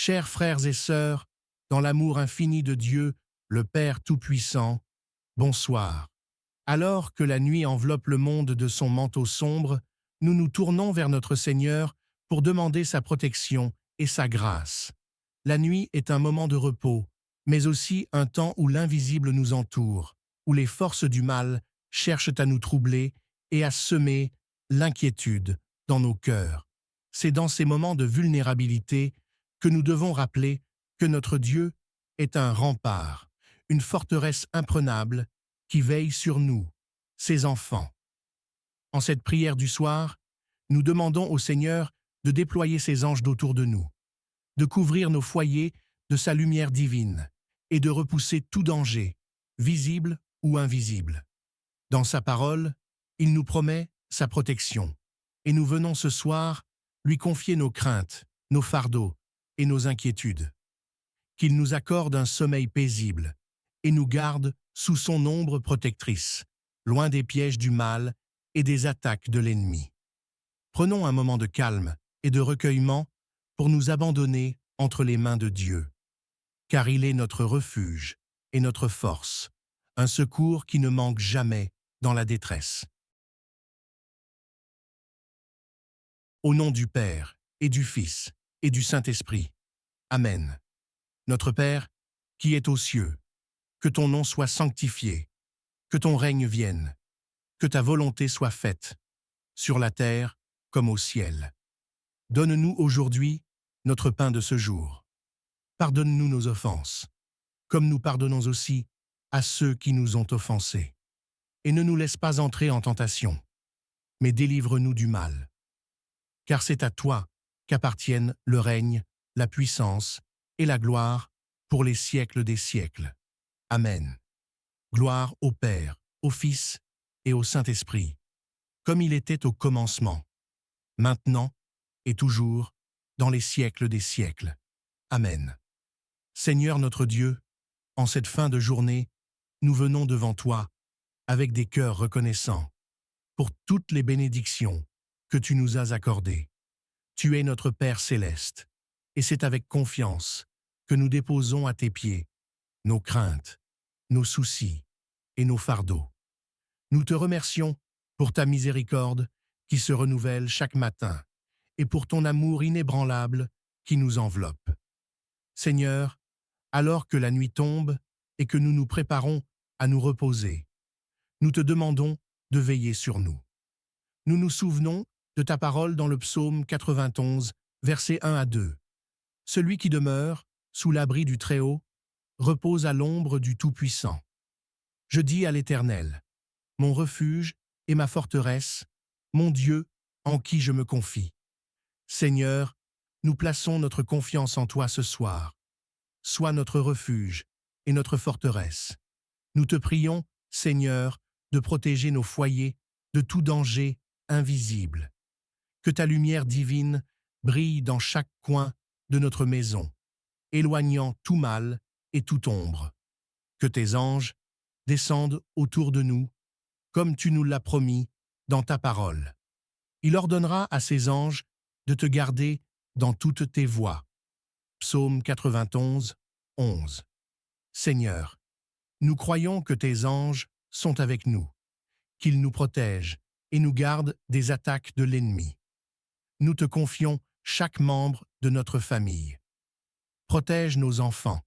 Chers frères et sœurs, dans l'amour infini de Dieu, le Père Tout-Puissant, bonsoir. Alors que la nuit enveloppe le monde de son manteau sombre, nous nous tournons vers notre Seigneur pour demander sa protection et sa grâce. La nuit est un moment de repos, mais aussi un temps où l'invisible nous entoure, où les forces du mal cherchent à nous troubler et à semer l'inquiétude dans nos cœurs. C'est dans ces moments de vulnérabilité que nous devons rappeler que notre Dieu est un rempart, une forteresse imprenable qui veille sur nous, ses enfants. En cette prière du soir, nous demandons au Seigneur de déployer ses anges autour de nous, de couvrir nos foyers de sa lumière divine et de repousser tout danger, visible ou invisible. Dans sa parole, il nous promet sa protection, et nous venons ce soir lui confier nos craintes, nos fardeaux et nos inquiétudes. Qu'il nous accorde un sommeil paisible et nous garde sous son ombre protectrice, loin des pièges du mal et des attaques de l'ennemi. Prenons un moment de calme et de recueillement pour nous abandonner entre les mains de Dieu, car il est notre refuge et notre force, un secours qui ne manque jamais dans la détresse. Au nom du Père, et du Fils, et du Saint-Esprit. Amen. Notre Père, qui es aux cieux, que ton nom soit sanctifié, que ton règne vienne, que ta volonté soit faite, sur la terre comme au ciel. Donne-nous aujourd'hui notre pain de ce jour. Pardonne-nous nos offenses, comme nous pardonnons aussi à ceux qui nous ont offensés. Et ne nous laisse pas entrer en tentation, mais délivre-nous du mal. Car c'est à toi qu'appartiennent le règne, la puissance et la gloire pour les siècles des siècles. Amen. Gloire au Père, au Fils et au Saint-Esprit, comme il était au commencement, maintenant et toujours, dans les siècles des siècles. Amen. Seigneur notre Dieu, en cette fin de journée, nous venons devant toi avec des cœurs reconnaissants pour toutes les bénédictions que tu nous as accordées. Tu es notre Père céleste, et c'est avec confiance que nous déposons à tes pieds nos craintes, nos soucis et nos fardeaux. Nous te remercions pour ta miséricorde qui se renouvelle chaque matin et pour ton amour inébranlable qui nous enveloppe. Seigneur, alors que la nuit tombe et que nous nous préparons à nous reposer, nous te demandons de veiller sur nous. Nous nous souvenons de ta parole dans le psaume 91, versets 1 à 2. Celui qui demeure sous l'abri du Très-Haut repose à l'ombre du Tout-Puissant. Je dis à l'Éternel, mon refuge et ma forteresse, mon Dieu en qui je me confie. Seigneur, nous plaçons notre confiance en toi ce soir. Sois notre refuge et notre forteresse. Nous te prions, Seigneur, de protéger nos foyers de tout danger invisible. Que ta lumière divine brille dans chaque coin de notre maison, éloignant tout mal et toute ombre. Que tes anges descendent autour de nous, comme tu nous l'as promis dans ta parole. Il ordonnera à ses anges de te garder dans toutes tes voies. Psaume 91, 11. Seigneur, nous croyons que tes anges sont avec nous, qu'ils nous protègent et nous gardent des attaques de l'ennemi. Nous te confions chaque membre de notre famille. Protège nos enfants,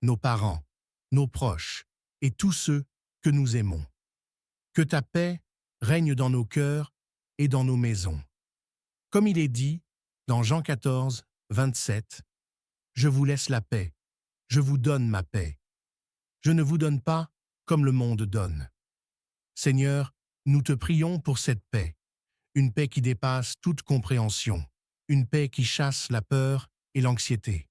nos parents, nos proches et tous ceux que nous aimons. Que ta paix règne dans nos cœurs et dans nos maisons. Comme il est dit dans Jean 14, 27, « Je vous laisse la paix, je vous donne ma paix. Je ne vous donne pas comme le monde donne. » Seigneur, nous te prions pour cette paix, une paix qui dépasse toute compréhension, une paix qui chasse la peur et l'anxiété.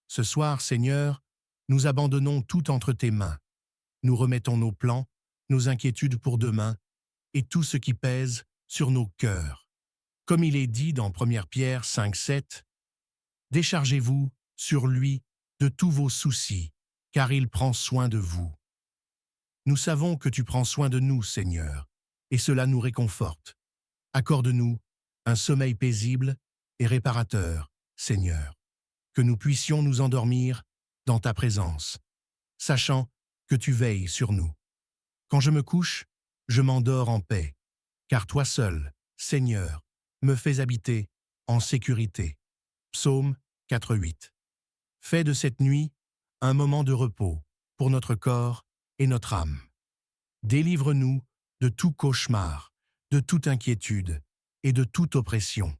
Ce soir, Seigneur, nous abandonnons tout entre tes mains. Nous remettons nos plans, nos inquiétudes pour demain et tout ce qui pèse sur nos cœurs. Comme il est dit dans 1 Pierre 5, 7, « Déchargez-vous sur lui de tous vos soucis, car il prend soin de vous. » Nous savons que tu prends soin de nous, Seigneur, et cela nous réconforte. Accorde-nous un sommeil paisible et réparateur, Seigneur. que nous puissions nous endormir dans ta présence, sachant que tu veilles sur nous. Quand je me couche, je m'endors en paix, car toi seul, Seigneur, me fais habiter en sécurité. Psaume 4:8. Fais de cette nuit un moment de repos pour notre corps et notre âme. Délivre-nous de tout cauchemar, de toute inquiétude et de toute oppression.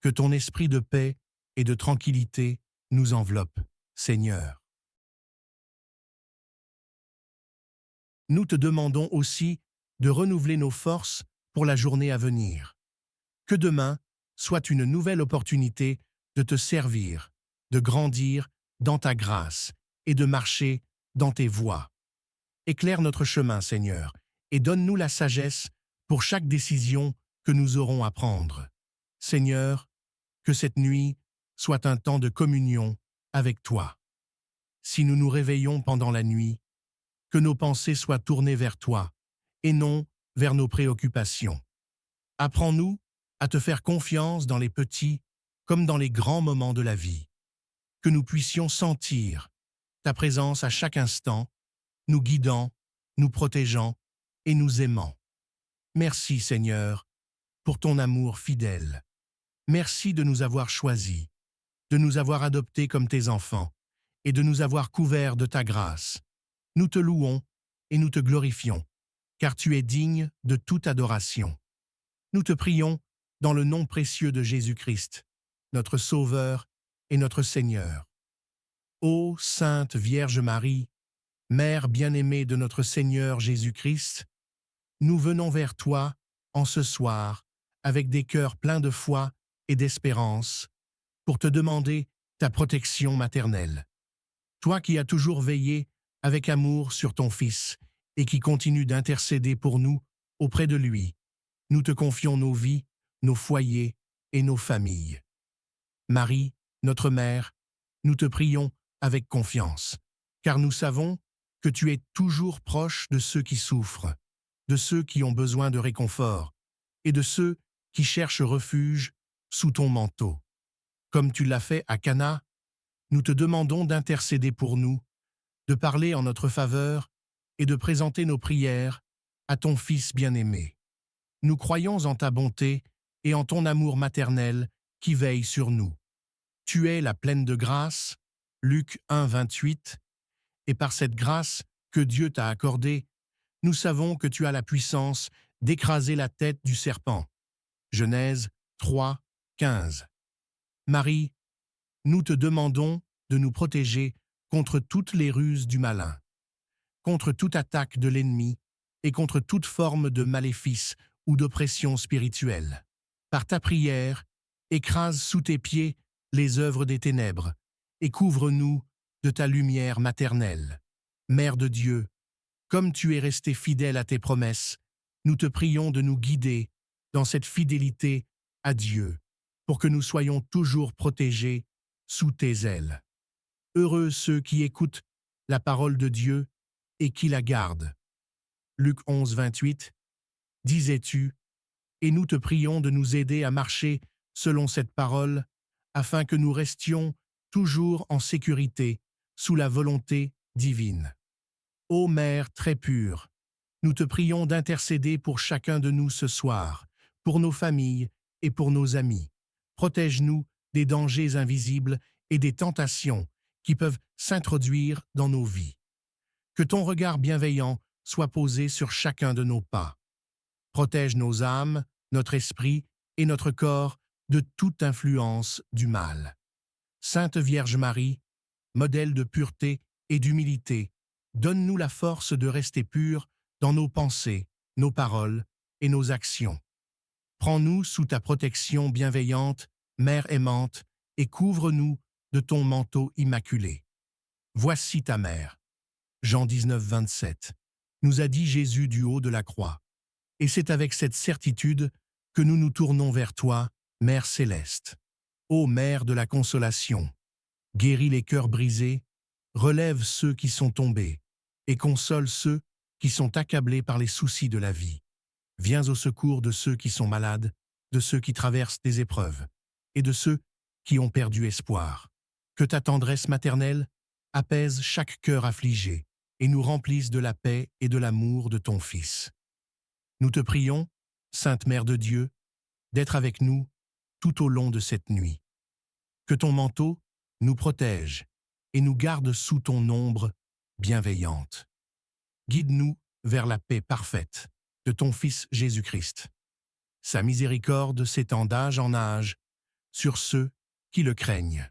Que ton esprit de paix et de tranquillité nous enveloppe, Seigneur. Nous te demandons aussi de renouveler nos forces pour la journée à venir. Que demain soit une nouvelle opportunité de te servir, de grandir dans ta grâce et de marcher dans tes voies. Éclaire notre chemin, Seigneur, et donne-nous la sagesse pour chaque décision que nous aurons à prendre. Seigneur, que cette nuit soit un temps de communion avec toi. Si nous nous réveillons pendant la nuit, que nos pensées soient tournées vers toi et non vers nos préoccupations. Apprends-nous à te faire confiance dans les petits comme dans les grands moments de la vie. Que nous puissions sentir ta présence à chaque instant, nous guidant, nous protégeant et nous aimant. Merci Seigneur pour ton amour fidèle. Merci de nous avoir choisis, de nous avoir adoptés comme tes enfants et de nous avoir couverts de ta grâce. Nous te louons et nous te glorifions, car tu es digne de toute adoration. Nous te prions dans le nom précieux de Jésus-Christ, notre Sauveur et notre Seigneur. Ô Sainte Vierge Marie, Mère bien-aimée de notre Seigneur Jésus-Christ, nous venons vers toi en ce soir avec des cœurs pleins de foi et d'espérance pour te demander ta protection maternelle. Toi qui as toujours veillé avec amour sur ton Fils et qui continue d'intercéder pour nous auprès de lui, nous te confions nos vies, nos foyers et nos familles. Marie, notre Mère, nous te prions avec confiance, car nous savons que tu es toujours proche de ceux qui souffrent, de ceux qui ont besoin de réconfort et de ceux qui cherchent refuge sous ton manteau. Comme tu l'as fait à Cana, nous te demandons d'intercéder pour nous, de parler en notre faveur et de présenter nos prières à ton Fils bien-aimé. Nous croyons en ta bonté et en ton amour maternel qui veille sur nous. Tu es la pleine de grâce, Luc 1:28, et par cette grâce que Dieu t'a accordée, nous savons que tu as la puissance d'écraser la tête du serpent. Genèse 3:15. Marie, nous te demandons de nous protéger contre toutes les ruses du malin, contre toute attaque de l'ennemi et contre toute forme de maléfice ou d'oppression spirituelle. Par ta prière, écrase sous tes pieds les œuvres des ténèbres et couvre-nous de ta lumière maternelle. Mère de Dieu, comme tu es restée fidèle à tes promesses, nous te prions de nous guider dans cette fidélité à Dieu, pour que nous soyons toujours protégés sous tes ailes. Heureux ceux qui écoutent la parole de Dieu et qui la gardent. Luc 11:28, disais-tu, et nous te prions de nous aider à marcher selon cette parole, afin que nous restions toujours en sécurité sous la volonté divine. Ô Mère très pure, nous te prions d'intercéder pour chacun de nous ce soir, pour nos familles et pour nos amis. Protège-nous des dangers invisibles et des tentations qui peuvent s'introduire dans nos vies. Que ton regard bienveillant soit posé sur chacun de nos pas. Protège nos âmes, notre esprit et notre corps de toute influence du mal. Sainte Vierge Marie, modèle de pureté et d'humilité, donne-nous la force de rester purs dans nos pensées, nos paroles et nos actions. Prends-nous sous ta protection bienveillante, Mère aimante, et couvre-nous de ton manteau immaculé. Voici ta mère. Jean 19:27, nous a dit Jésus du haut de la croix. Et c'est avec cette certitude que nous nous tournons vers toi, Mère céleste. Ô Mère de la consolation, guéris les cœurs brisés, relève ceux qui sont tombés, et console ceux qui sont accablés par les soucis de la vie. Viens au secours de ceux qui sont malades, de ceux qui traversent des épreuves, et de ceux qui ont perdu espoir. Que ta tendresse maternelle apaise chaque cœur affligé et nous remplisse de la paix et de l'amour de ton Fils. Nous te prions, Sainte Mère de Dieu, d'être avec nous tout au long de cette nuit. Que ton manteau nous protège et nous garde sous ton ombre bienveillante. Guide-nous vers la paix parfaite de ton Fils Jésus-Christ. Sa miséricorde s'étend d'âge en âge sur ceux qui le craignent.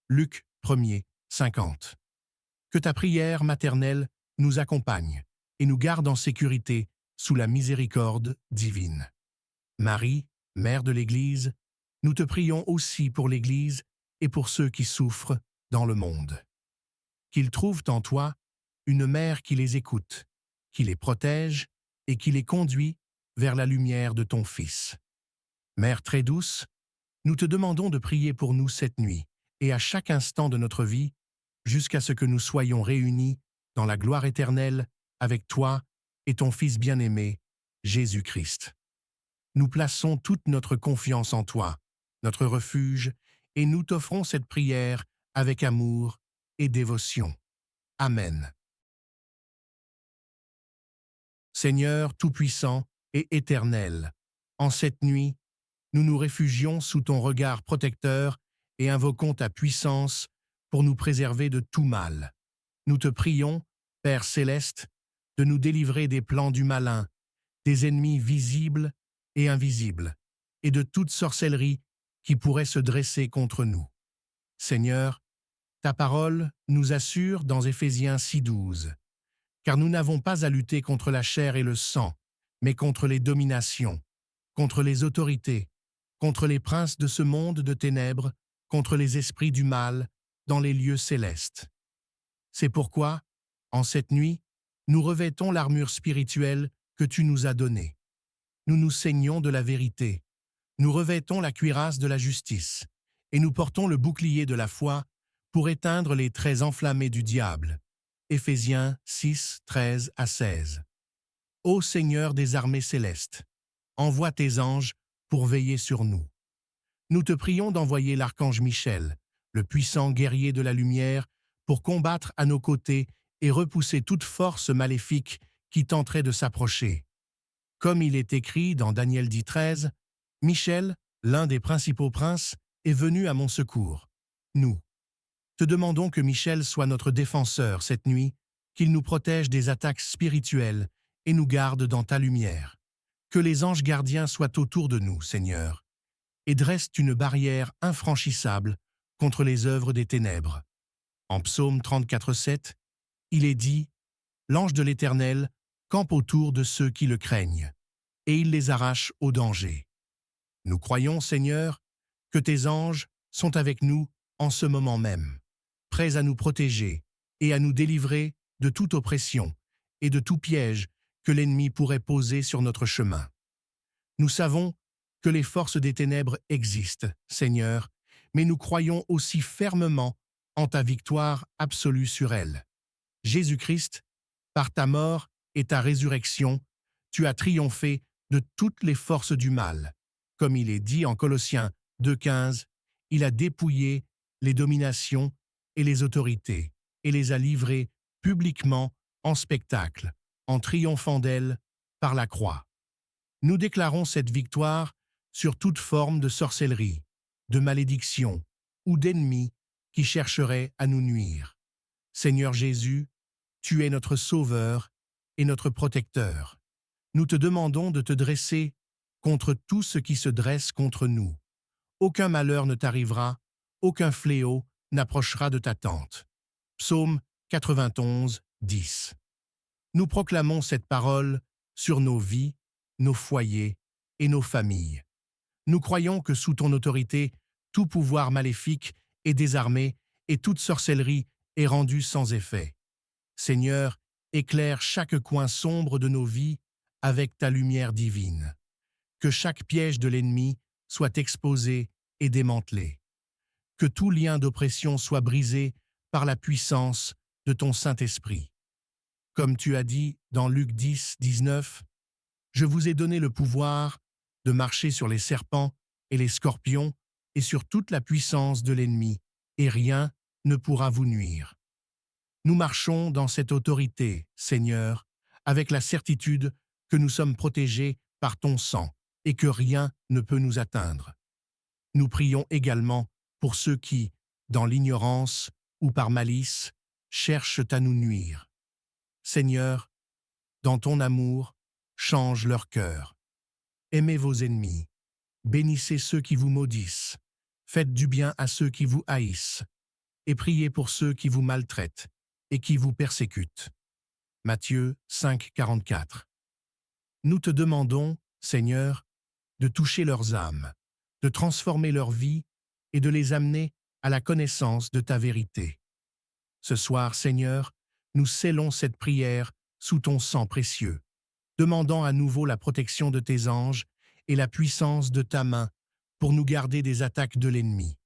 Luc 1er, 50. Que ta prière maternelle nous accompagne et nous garde en sécurité sous la miséricorde divine. Marie, Mère de l'Église, nous te prions aussi pour l'Église et pour ceux qui souffrent dans le monde. Qu'ils trouvent en toi une mère qui les écoute, qui les protège et qui les conduit vers la lumière de ton Fils. Mère très douce, nous te demandons de prier pour nous cette nuit et à chaque instant de notre vie, jusqu'à ce que nous soyons réunis dans la gloire éternelle avec toi et ton Fils bien-aimé, Jésus-Christ. Nous plaçons toute notre confiance en toi, notre refuge, et nous t'offrons cette prière avec amour et dévotion. Amen. Seigneur Tout-Puissant et Éternel, en cette nuit, nous nous réfugions sous ton regard protecteur et invoquons ta puissance pour nous préserver de tout mal. Nous te prions, Père céleste, de nous délivrer des plans du malin, des ennemis visibles et invisibles, et de toute sorcellerie qui pourrait se dresser contre nous. Seigneur, ta parole nous assure dans Éphésiens 6,12, car nous n'avons pas à lutter contre la chair et le sang, mais contre les dominations, contre les autorités, contre les princes de ce monde de ténèbres, contre les esprits du mal dans les lieux célestes. C'est pourquoi, en cette nuit, nous revêtons l'armure spirituelle que tu nous as donnée. Nous nous ceignons de la vérité, nous revêtons la cuirasse de la justice, et nous portons le bouclier de la foi pour éteindre les traits enflammés du diable. Éphésiens 6, 13 à 16. Ô Seigneur des armées célestes, envoie tes anges pour veiller sur nous. Nous te prions d'envoyer l'archange Michel, le puissant guerrier de la lumière, pour combattre à nos côtés et repousser toute force maléfique qui tenterait de s'approcher. Comme il est écrit dans Daniel 10,13, Michel, l'un des principaux princes, est venu à mon secours. Nous te demandons que Michel soit notre défenseur cette nuit, qu'il nous protège des attaques spirituelles et nous garde dans ta lumière. Que les anges gardiens soient autour de nous, Seigneur, et dressent une barrière infranchissable contre les œuvres des ténèbres. En Psaume 34,7, il est dit « L'ange de l'Éternel campe autour de ceux qui le craignent, et il les arrache au danger. » Nous croyons, Seigneur, que tes anges sont avec nous en ce moment même, prêts à nous protéger et à nous délivrer de toute oppression et de tout piège que l'ennemi pourrait poser sur notre chemin. Nous savons que les forces des ténèbres existent, Seigneur, mais nous croyons aussi fermement en ta victoire absolue sur elles. Jésus-Christ, par ta mort et ta résurrection, tu as triomphé de toutes les forces du mal. Comme il est dit en Colossiens 2,15, il a dépouillé les dominations et les autorités et les a livrées publiquement en spectacle, en triomphant d'elles par la croix. Nous déclarons cette victoire sur toute forme de sorcellerie, de malédiction ou d'ennemis qui chercheraient à nous nuire. Seigneur Jésus, tu es notre Sauveur et notre Protecteur. Nous te demandons de te dresser contre tout ce qui se dresse contre nous. Aucun malheur ne t'arrivera, aucun fléau n'approchera de ta tente. Psaume 91, 10. Nous proclamons cette parole sur nos vies, nos foyers et nos familles. Nous croyons que sous ton autorité, tout pouvoir maléfique est désarmé et toute sorcellerie est rendue sans effet. Seigneur, éclaire chaque coin sombre de nos vies avec ta lumière divine. Que chaque piège de l'ennemi soit exposé et démantelé. Que tout lien d'oppression soit brisé par la puissance de ton Saint-Esprit. Comme tu as dit dans Luc 10, 19, « Je vous ai donné le pouvoir de marcher sur les serpents et les scorpions et sur toute la puissance de l'ennemi, et rien ne pourra vous nuire. Nous marchons dans cette autorité, Seigneur, avec la certitude que nous sommes protégés par ton sang et que rien ne peut nous atteindre. Nous prions également pour ceux qui, dans l'ignorance ou par malice, cherchent à nous nuire. Seigneur, dans ton amour, change leur cœur. Aimez vos ennemis, bénissez ceux qui vous maudissent, faites du bien à ceux qui vous haïssent, et priez pour ceux qui vous maltraitent et qui vous persécutent. Matthieu 5, 44. Nous te demandons, Seigneur, de toucher leurs âmes, de transformer leur vie et de les amener à la connaissance de ta vérité. Ce soir, Seigneur, nous scellons cette prière sous ton sang précieux, demandant à nouveau la protection de tes anges et la puissance de ta main pour nous garder des attaques de l'ennemi.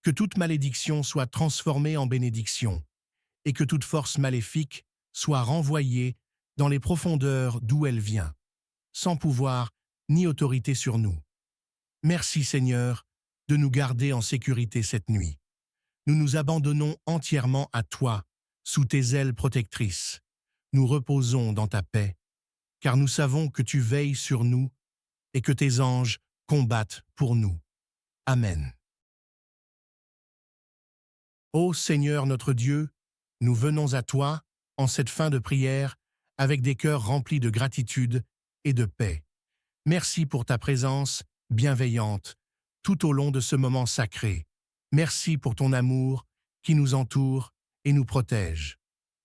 Que toute malédiction soit transformée en bénédiction et que toute force maléfique soit renvoyée dans les profondeurs d'où elle vient, sans pouvoir ni autorité sur nous. Merci Seigneur de nous garder en sécurité cette nuit. Nous nous abandonnons entièrement à toi, sous tes ailes protectrices. Nous reposons dans ta paix, car nous savons que tu veilles sur nous et que tes anges combattent pour nous. Amen. Ô Seigneur notre Dieu, nous venons à toi, en cette fin de prière, avec des cœurs remplis de gratitude et de paix. Merci pour ta présence bienveillante tout au long de ce moment sacré. Merci pour ton amour qui nous entoure et nous protège.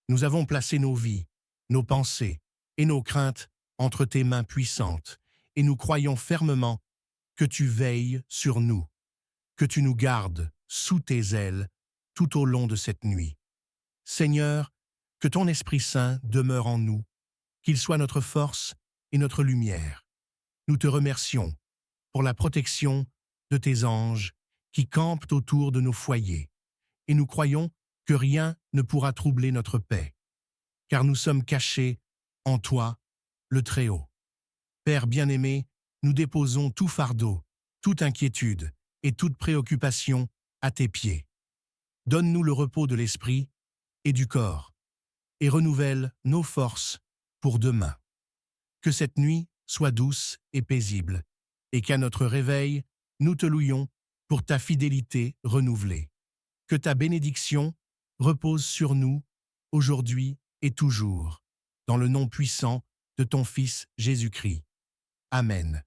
Nous avons placé nos vies, nos pensées et nos craintes entre tes mains puissantes et nous croyons fermement que tu veilles sur nous, que tu nous gardes sous tes ailes tout au long de cette nuit. Seigneur, que ton Esprit Saint demeure en nous, qu'il soit notre force et notre lumière. Nous te remercions pour la protection de tes anges qui campent autour de nos foyers, et nous croyons que rien ne pourra troubler notre paix, car nous sommes cachés en toi, le Très-Haut. Père bien-aimé, nous déposons tout fardeau, toute inquiétude et toute préoccupation à tes pieds. Donne-nous le repos de l'esprit et du corps, et renouvelle nos forces pour demain. Que cette nuit soit douce et paisible, et qu'à notre réveil, nous te louions pour ta fidélité renouvelée. Que ta bénédiction repose sur nous, aujourd'hui et toujours, dans le nom puissant de ton Fils Jésus-Christ. Amen.